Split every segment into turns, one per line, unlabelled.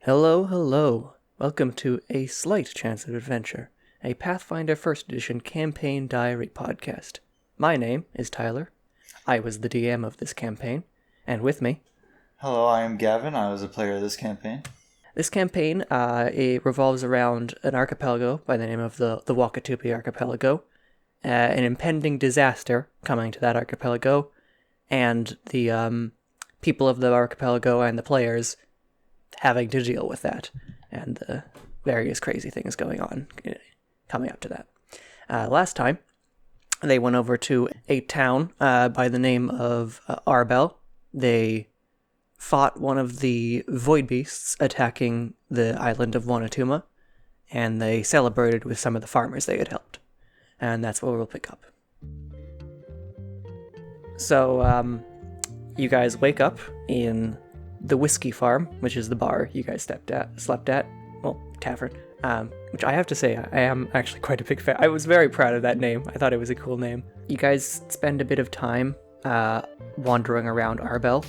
Hello, hello. Welcome to A Slight Chance of Adventure, a Pathfinder 1st Edition campaign diary podcast. My name is Tyler. I was the DM of this campaign, and with me...
Hello, I am Gavin. I was a player of this campaign.
This campaign it revolves around an archipelago by the name of the Wakatupi Archipelago, an impending disaster coming to that archipelago, and the people of the archipelago and the players having to deal with that, and the various crazy things going on coming up to that. Last time, they went over to a town by the name of Arbell. They fought one of the void beasts attacking the island of Wanatuma, and they celebrated with some of the farmers they had helped. And that's what we'll pick up. So, you guys wake up in the Whiskey Farm, which is the bar you guys slept at, well, tavern, which I have to say, I am actually quite a big fan. I was very proud of that name. I thought it was a cool name. You guys spend a bit of time wandering around Arbell.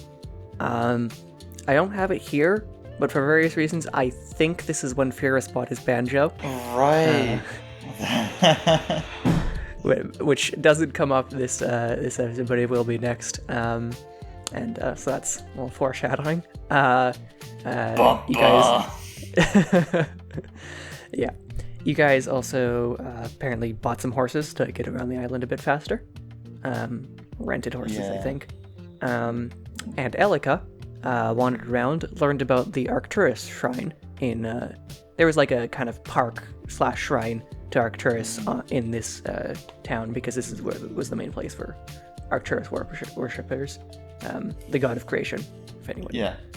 I don't have it here, but for various reasons, I think this is when Furus bought his banjo.
Right.
Which doesn't come up this episode, but it will be next. So that's a little foreshadowing. You guys... yeah. You guys also apparently bought some horses to get around the island a bit faster. Rented horses, yeah. I think. And Elika wandered around, learned about the Arcturus shrine in... there was like a kind of park/shrine to Arcturus in this town, because this is where was the main place for Arcturus worshippers. The god of creation, if anyone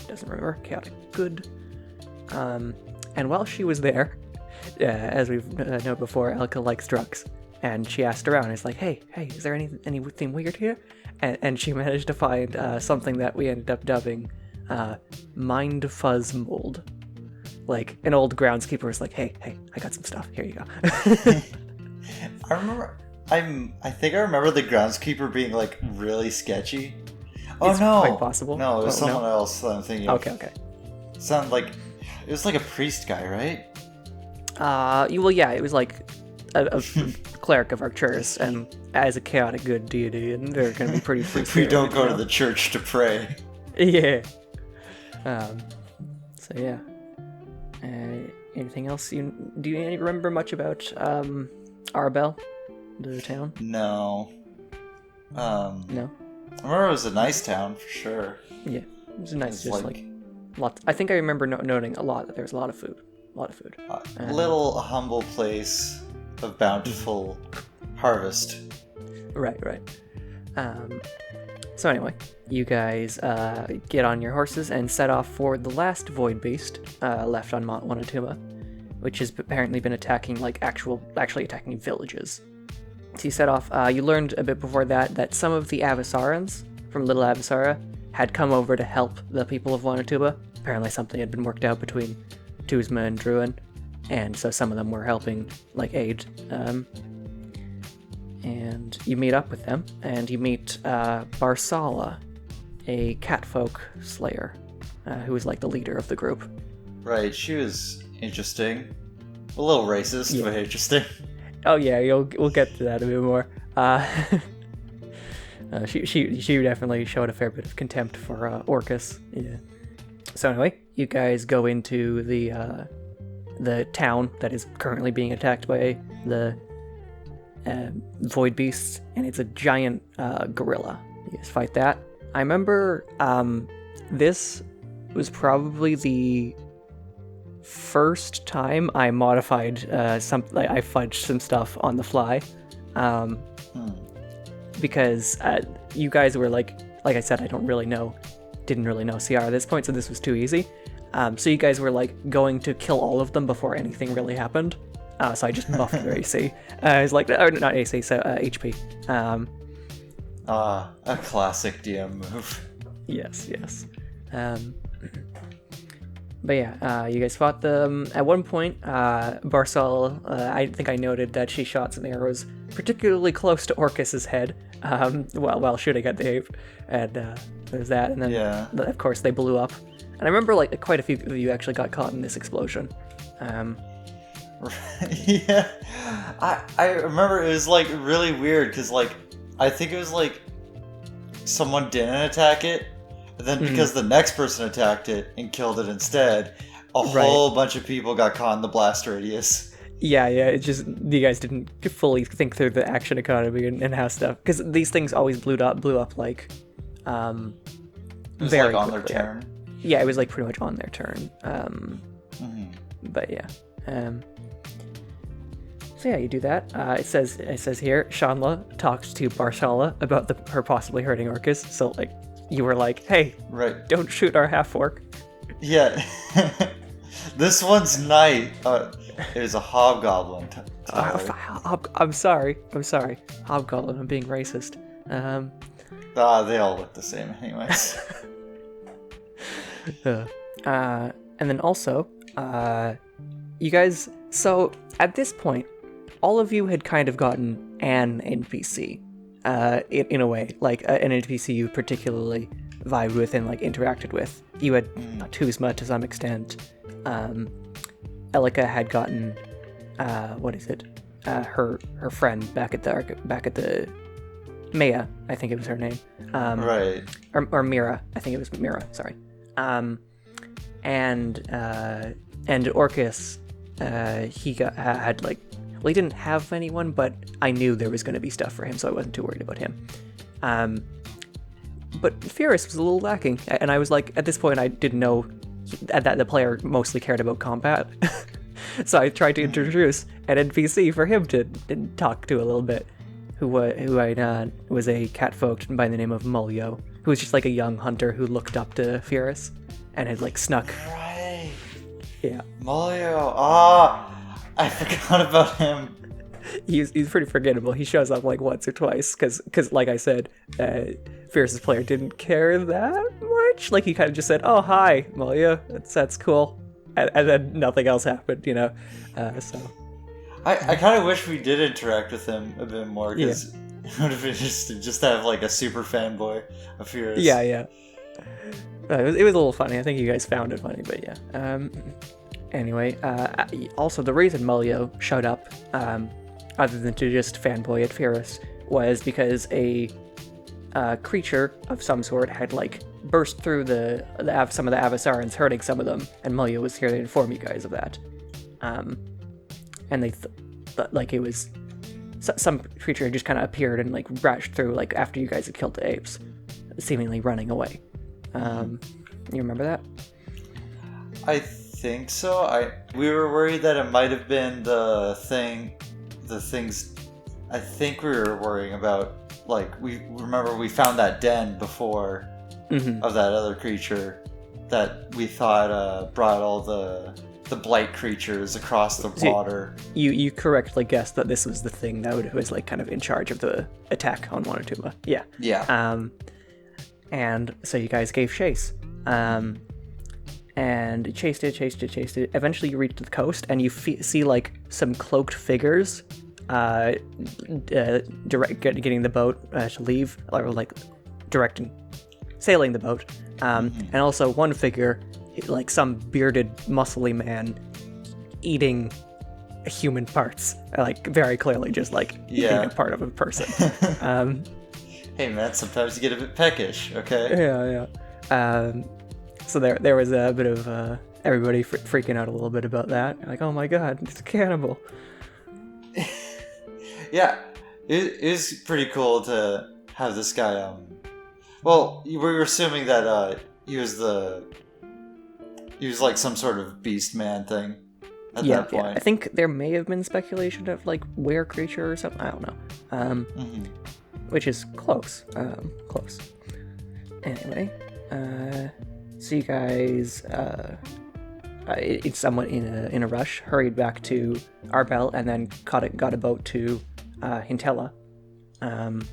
doesn't remember. Chaotic good. And while she was there, as we've known before, Elka likes drugs. And she asked around, it's like, hey, is there anything weird here? And she managed to find something that we ended up dubbing Mind Fuzz Mold. Like, an old groundskeeper was like, hey, I got some stuff. Here you go.
I think I remember the groundskeeper being, like, really sketchy. Oh,
it's
no.
quite possible.
No, it was someone else that I'm thinking of.
Okay.
It sounded like... It was like a priest guy, right?
It was like a cleric of Arcturus, and as a chaotic good deity, and they're going to be pretty free.
We don't go to the church to pray.
Yeah. Anything else? Do you remember much about Arbell, the town?
No.
No?
I remember it was a nice town, for sure.
Yeah, it was nice, lots. I think I remember noting a lot that there was a lot of food.
A little humble place of bountiful harvest.
Right. So anyway, you guys get on your horses and set off for the last void beast left on Mount Wanatuma, which has apparently been attacking, actually attacking villages. So you set off, you learned a bit before that some of the Avasarans from Little Avasara had come over to help the people of Wanatuba. Apparently something had been worked out between Tuzma and Druin, and so some of them were helping, aid. And you meet up with them, and you meet Barsala, a catfolk slayer, who was the leader of the group. Right,
she was interesting. A little racist, but interesting.
Oh yeah, we'll get to that a bit more. She definitely showed a fair bit of contempt for Orcus. Yeah. So anyway, you guys go into the town that is currently being attacked by the void beasts, and it's a giant gorilla. You guys fight that. I remember this was probably the first time I modified I fudged some stuff on the fly, because you guys were like I said, didn't really know CR at this point, so this was too easy. So you guys were going to kill all of them before anything really happened. So I just buffed their AC. It's not AC, so HP.
A classic DM move.
Yes. But yeah, you guys fought them. At one point, Barsal, I think I noted that she shot some arrows particularly close to Orcus's head, while shooting at the ape. And there's that. And then, of course, they blew up. And I remember like quite a few of you actually got caught in this explosion.
Yeah, I remember it was like really weird because like I think it was like someone didn't attack it, and then because the next person attacked it and killed it instead, a whole bunch of people got caught in the blast radius.
Yeah, it's just you guys didn't fully think through the action economy and how stuff, because these things always blew up like
It was
very
like on their
quickly.
turn.
Yeah, it was like pretty much on their turn. But yeah. So yeah, you do that. It says here, Shanla talked to Barshala about her possibly hurting Orcus. So like, you were like, hey,
Right.
don't shoot our half-orc.
Yeah. This one's knight. It was a hobgoblin.
I'm sorry. Hobgoblin, I'm being racist.
They all look the same anyways.
And then also, you guys, so at this point, all of you had kind of gotten an NPC, in a way, like an NPC you particularly vibed with and like interacted with. You had Tuzma to some extent. Elika had gotten, her friend back at the Maya, I think it was her name.
Right.
Or Mira, I think it was Mira. Sorry. And Orcus, he had like, well, he didn't have anyone, but I knew there was going to be stuff for him, so I wasn't too worried about him. But Furious was a little lacking, and I was like, at this point, I didn't know that the player mostly cared about combat. So I tried to introduce an NPC for him to talk to a little bit, who I was a catfolk by the name of Mulyo, who was just like a young hunter who looked up to Furious and had like snuck.
Right.
Yeah.
Mulyo. I forgot about him.
He's pretty forgettable. He shows up like once or twice because like I said, Fierce's player didn't care that much. Like he kind of just said, "Oh hi, Mulyo, that's cool," and then nothing else happened, you know. So
I kind of wish we did interact with him a bit more because it would have been just to have like a super fanboy of Furious.
Yeah. It was a little funny. I think you guys found it funny, but yeah. Anyway, also the reason Mulyo showed up, other than to just fanboy at Fierce, was because a creature of some sort had like burst through some of the Avasarans, hurting some of them, and Mulyo was here to inform you guys of that. And they thought like it was some creature just kind of appeared and like rashed through like after you guys had killed the apes, seemingly running away. You remember that?
I think so. We were worried that it might have been the things. I think we were worrying about. Like we found that den before of that other creature that we thought brought all the blight creatures across the water.
You correctly guessed that this was the thing that was like kind of in charge of the attack on Wanatuma. Yeah.
Yeah.
And so you guys gave chase. And chased it. Eventually you reach the coast and you see like some cloaked figures getting the boat to leave, or like sailing the boat. And also one figure, like some bearded, muscly man, eating human parts, like very clearly just like eating a part of a person.
Hey man, sometimes you get a bit peckish, okay?
Yeah. So there was a bit of everybody freaking out a little bit about that. Like, oh my god, it's a cannibal.
Yeah, it is pretty cool to have this guy. Well, we were assuming that he was like some sort of beast man thing at that point.
Yeah. I think there may have been speculation of like were creature or something. I don't know. Which is close. Close. Anyway, so you guys, it's somewhat in a rush, hurried back to Arbell and then got a boat to Hintella. And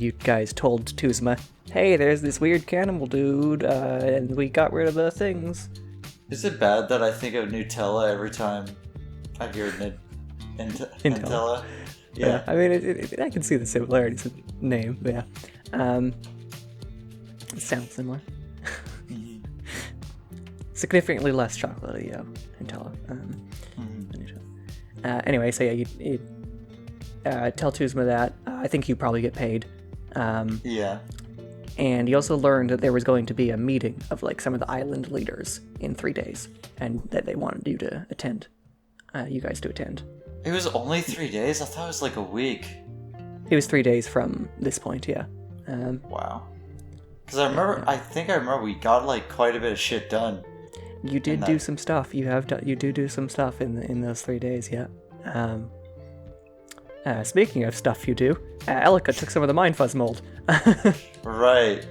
you guys told Tuzma, hey, there's this weird cannibal dude, and we got rid of the things.
Is it bad that I think of Nutella every time I hear Hintella?
Yeah, I mean, I can see the similarities in name, but yeah. It sounds similar. significantly less chocolatey, Hintella. Anyway, so yeah, you tell Tuzma that. I think you probably get paid.
Yeah.
And he also learned that there was going to be a meeting of like some of the island leaders in 3 days, and that they wanted you to attend. You guys to attend.
It was only 3 days? I thought it was like a week.
It was 3 days from this point, yeah.
Wow. Because I think I remember we got like quite a bit of shit done.
You did do some stuff. You do some stuff in those 3 days, yeah. Speaking of stuff you do, Elika took some of the Mind Fuzz mold.
Right.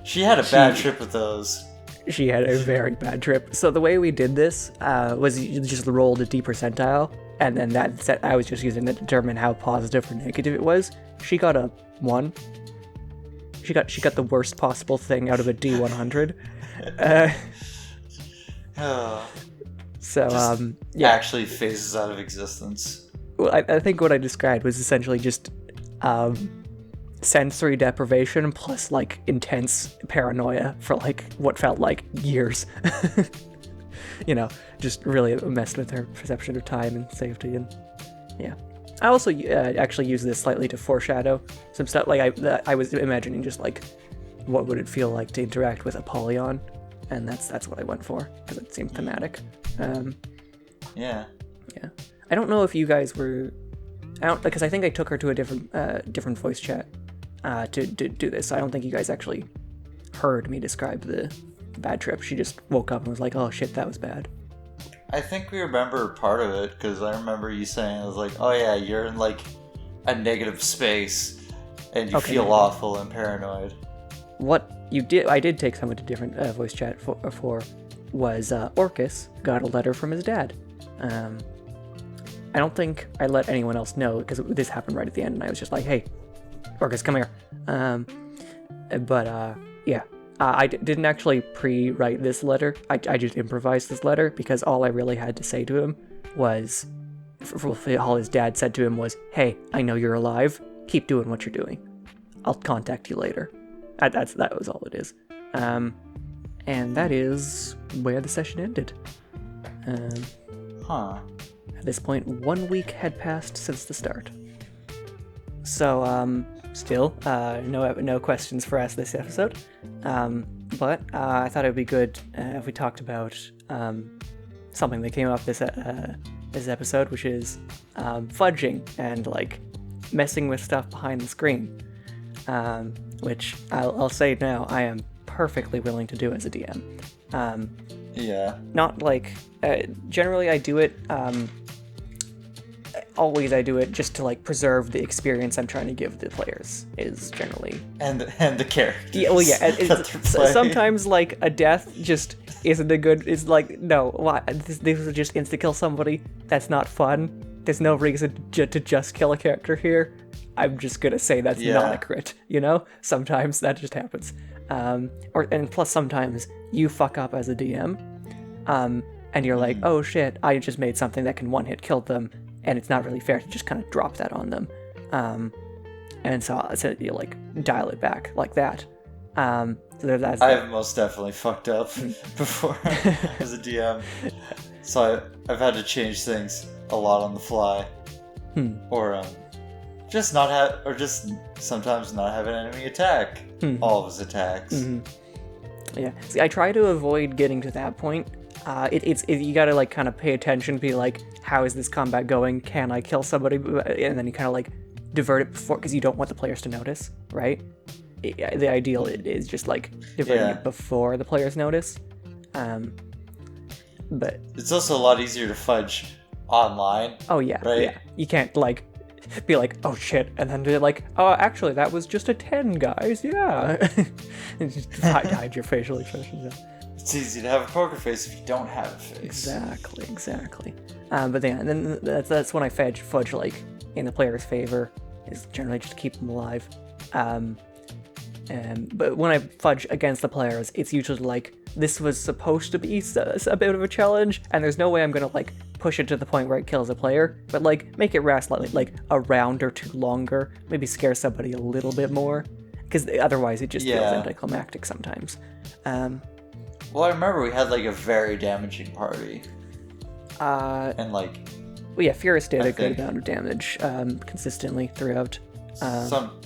She had a bad trip with those.
She had a very bad trip. So the way we did this was you just rolled a D percentile, and then that set I was just using to determine how positive or negative it was. She got a 1. She got the worst possible thing out of a D100. So yeah,
actually phases out of existence.
Well, I think what I described was essentially just sensory deprivation plus like intense paranoia for like what felt like years. Just really messed with her perception of time and safety, and yeah. I also actually use this slightly to foreshadow some stuff. Like I was imagining just like what would it feel like to interact with Apollyon, and that's what I went for because it seemed thematic.
Yeah.
I don't know if you guys were out because I think I took her to a different voice chat to do this. I don't think you guys actually heard me describe the bad trip. She just woke up and was like, "Oh shit, that was bad."
I think we remember part of it because I remember you saying it was like, "Oh yeah, you're in like a negative space and you feel awful and paranoid."
What you did, I did take someone to different voice chat for was Orcus got a letter from his dad. I don't think I let anyone else know because this happened right at the end, and I was just like, "Hey, Orcus, come here." Yeah. I didn't actually pre-write this letter. I just improvised this letter because all I really had to say to him was, all his dad said to him was, "Hey, I know you're alive. Keep doing what you're doing. I'll contact you later." That was all it is. And that is where the session ended. At this point, 1 week had passed since the start. So, still, no questions for us this episode. But I thought it would be good if we talked about something that came up this episode, which is fudging and like messing with stuff behind the screen. Which I'll say now, I am perfectly willing to do as a DM.
Yeah.
Not like generally I do it. Always I do it just to like preserve the experience I'm trying to give the players is generally
and the characters.
Yeah, well, yeah. Sometimes like a death just isn't a good. It's like no, why this is just insta kill somebody. That's not fun. There's no reason to just kill a character here. I'm just gonna say that's not a crit. Sometimes that just happens. And plus sometimes you fuck up as a DM, and you're like, oh shit, I just made something that can one hit kill them. And it's not really fair to just kind of drop that on them. And so you like dial it back like that.
I've most definitely fucked up before as a DM. So I've had to change things a lot on the fly. Or just sometimes not have an enemy attack all of his attacks.
Yeah. See, I try to avoid getting to that point. You gotta like kind of pay attention, be like, how is this combat going? Can I kill somebody? And then you kind of like divert it before, because you don't want the players to notice, right? The ideal is just like diverting it before the players notice. But
it's also a lot easier to fudge online.
Oh yeah,
right?
Yeah. You can't like be like, oh shit, and then be like, oh, actually that was just a 10, guys. Yeah, and just hide your facial expressions.
It's easy to have a poker face if you don't have a face.
Exactly. But yeah, and then that's when I fudge like in the player's favor, is generally just to keep them alive. But when I fudge against the players, it's usually like, this was supposed to be a bit of a challenge, and there's no way I'm gonna like push it to the point where it kills a player, but like make it last like a round or two longer, maybe scare somebody a little bit more, because otherwise it just feels anticlimactic sometimes.
Well, I remember we had like a very damaging party. And like.
Well, yeah, Furus did a good amount of damage consistently throughout.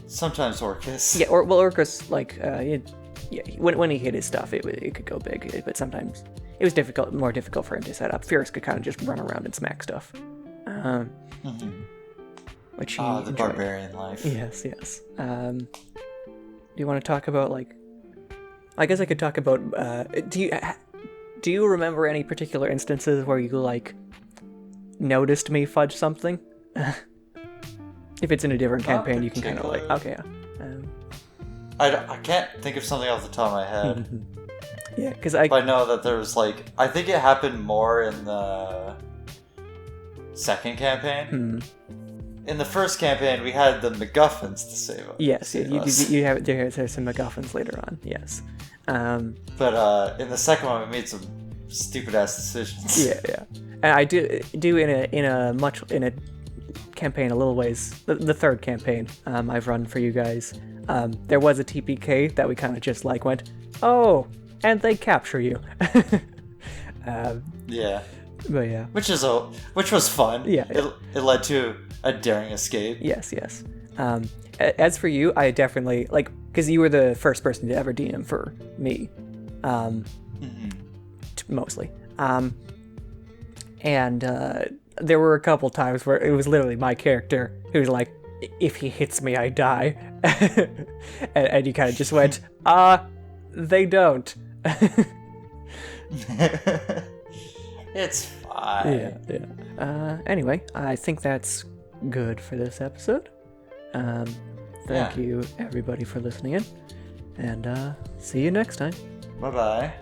Sometimes Orcus.
Yeah, Orcus, like, when he hit his stuff, it could go big, but sometimes it was more difficult for him to set up. Furus could kind of just run around and smack stuff. Which he
the
enjoyed.
barbarian life.
Yes. Do you want to talk about, like... I guess I could talk about... do you remember any particular instances where you, like, noticed me fudge something? If it's in a different campaign, you can kind of, like... Okay, yeah.
I can't think of something off the top of my head.
Yeah, because
I know that there was, like... I think it happened more in the second campaign. In the first campaign, we had the MacGuffins to save us.
Yes, there's some MacGuffins later on, yes.
But in the second one, we made some stupid-ass decisions.
Yeah. And I do in a campaign a little ways, the third campaign I've run for you guys, there was a TPK that we kind of just like went, oh, and they capture you.
Yeah.
But yeah.
Which was fun.
Yeah.
It led to a daring escape.
Yes. As for you, I definitely, like, because you were the first person to ever DM for me, mostly. And there were a couple times where it was literally my character who was like, if he hits me, I die. and you kind of just went, they don't.
It's fine.
Yeah. Anyway, I think that's good for this episode. Thank you, everybody, for listening in. And see you next time.
Bye-bye.